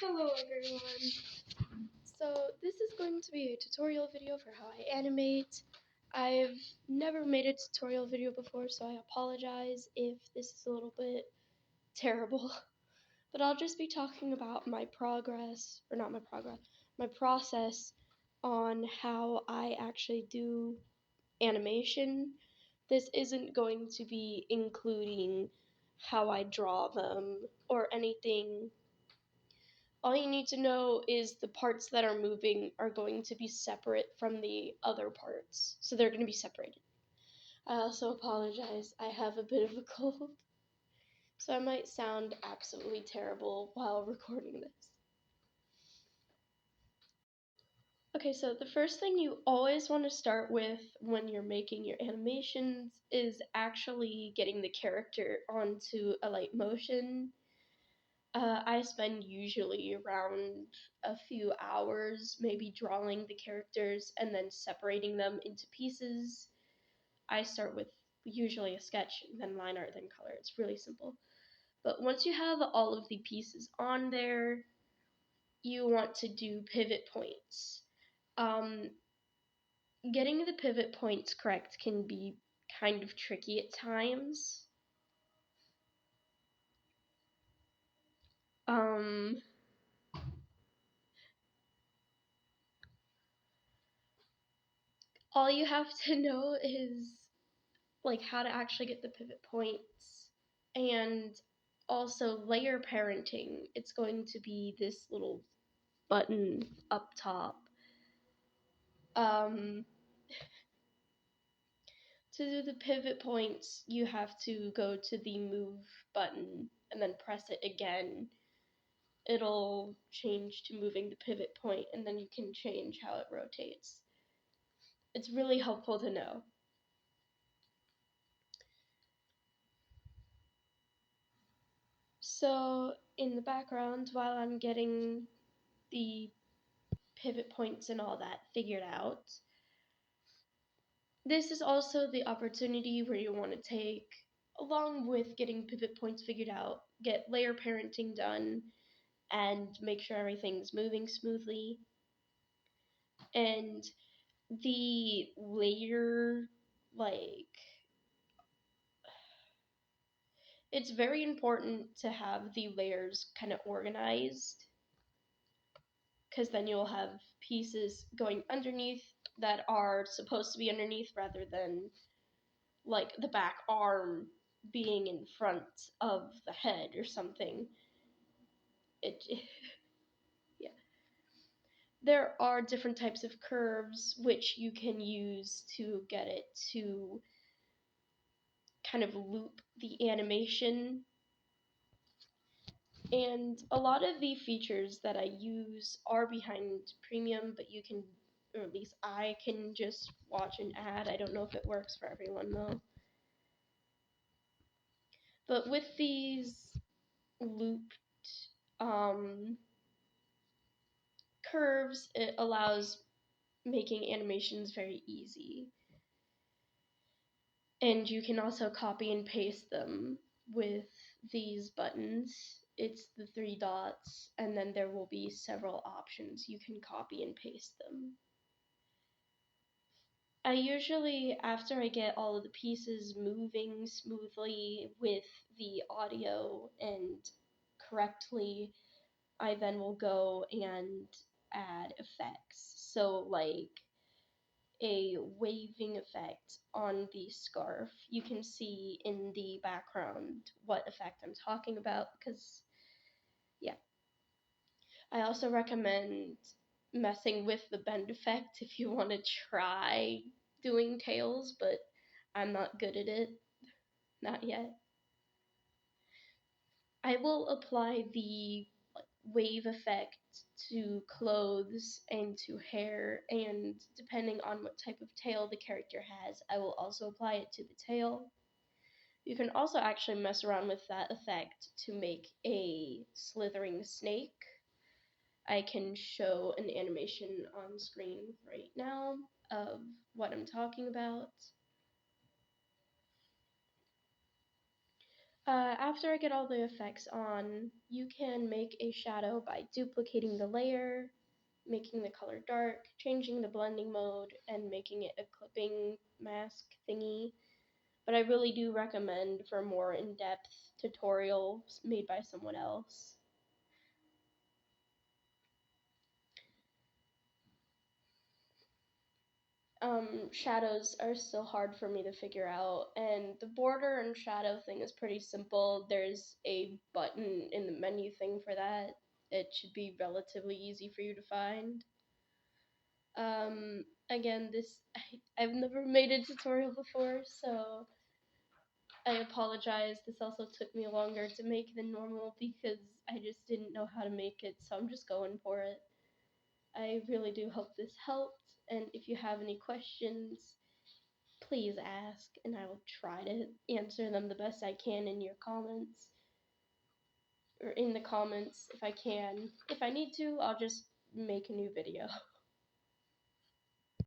Hello everyone. So this is going to be a tutorial video for how I animate. I've never made a tutorial video before, so I apologize if this is a little bit terrible. But I'll just be talking about my process on how I actually do animation. This isn't going to be including how I draw them or anything. All you need to know is the parts that are moving are going to be separate from the other parts. So they're going to be separated. I also apologize. I have a bit of a cold. So I might sound absolutely terrible while recording this. Okay, so the first thing you always want to start with when you're making your animations is actually getting the character onto a light motion. I spend usually around a few hours maybe drawing the characters and then separating them into pieces. I start with usually a sketch, then line art, then color. It's really simple. But once you have all of the pieces on there, you want to do pivot points. Getting the pivot points correct can be kind of tricky at times. All you have to know is like how to actually get the pivot points, and also layer parenting. It's going to be this little button up top. To do the pivot points, you have to go to the move button and then press it again. It'll change to moving the pivot point, and then you can change how it rotates. It's really helpful to know. So in the background, while I'm getting the pivot points and all that figured out, this is also the opportunity where you want to take, along with getting pivot points figured out, get layer parenting done and make sure everything's moving smoothly. And the layer, it's very important to have the layers kind of organized, because then you'll have pieces going underneath that are supposed to be underneath rather than like the back arm being in front of the head or something. Yeah. There are different types of curves which you can use to get it to kind of loop the animation. And a lot of the features that I use are behind Premium, but you can, or at least I can just watch an ad. I don't know if it works for everyone though. But with these looped curves, it allows making animations very easy. And you can also copy and paste them with these buttons. It's the 3 dots, and then there will be several options. You can copy and paste them. I usually, after I get all of the pieces moving smoothly with the audio and correctly, I then will go and add effects. So like a waving effect on the scarf. You can see in the background what effect I'm talking about, because yeah. I also recommend messing with the bend effect if you want to try doing tails, but I'm not good at it. Not yet. I will apply the wave effect to clothes and to hair, and depending on what type of tail the character has, I will also apply it to the tail. You can also actually mess around with that effect to make a slithering snake. I can show an animation on screen right now of what I'm talking about. After I get all the effects on, you can make a shadow by duplicating the layer, making the color dark, changing the blending mode, and making it a clipping mask thingy. But I really do recommend for more in-depth tutorials made by someone else. Shadows are still hard for me to figure out, and the border and shadow thing is pretty simple. There's a button in the menu thing for that. It should be relatively easy for you to find. Again, I've never made a tutorial before, so I apologize. This also took me longer to make than normal because I just didn't know how to make it, so I'm just going for it. I really do hope this helped, and if you have any questions, please ask, and I will try to answer them the best I can in your comments. Or in the comments if I can. If I need to, I'll just make a new video.